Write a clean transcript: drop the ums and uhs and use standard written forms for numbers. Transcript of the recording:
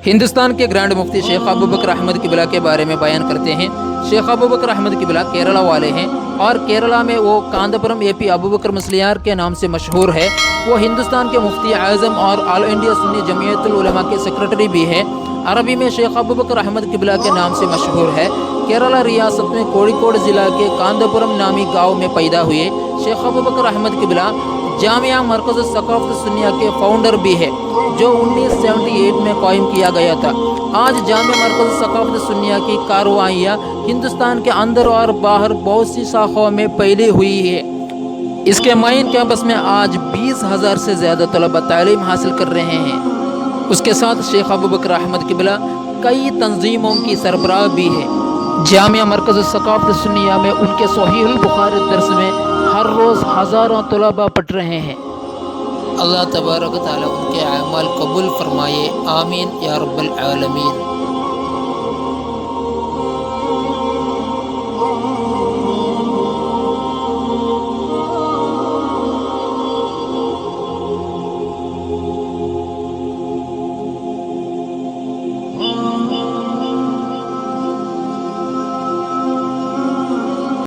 ہندوستان کے گرینڈ مفتی شیخ ابو بکر احمد قبلہ کے بارے میں بیان کرتے ہیں۔ شیخ ابو بکر احمد قبلہ کیرلا والے ہیں اور کیرلا میں وہ کانداپورم اے پی ابو بکر مسلیار کے نام سے مشہور ہے۔ وہ ہندوستان کے مفتی اعظم اور آل انڈیا سنی جمعیت العلماء کے سیکرٹری بھی ہیں۔ عربی میں شیخ ابو بکر احمد قبلہ کے نام سے مشہور ہے۔ کیرلا ریاست میں کوڑیکوڈ ضلع کے کانداپورم نامی گاؤں میں پیدا ہوئے۔ شیخ ابو بکر احمد قبلہ جامعہ مرکز ثقافت سنیہ کے فاؤنڈر بھی ہے، جو 1978 میں قائم کیا گیا تھا۔ آج جامعہ مرکز ثقافت سنیہ کی کارروائیاں ہندوستان کے اندر اور باہر بہت سی شاخوں میں پھیلی ہوئی ہے۔ اس کے مین کیمپس میں آج 20,000 سے زیادہ طلبہ تعلیم حاصل کر رہے ہیں۔ اس کے ساتھ شیخ ابو بکر احمد قبلہ کئی تنظیموں کی سربراہ بھی ہے۔ جامعہ مرکز ثقافت سنیہ میں ان کے صحیح البخاری درس میں ہر روز ہزاروں طلبہ پڑھ رہے ہیں۔ اللہ تبارک و تعالیٰ ان کے اعمال قبول فرمائے، آمین یا رب العالمین۔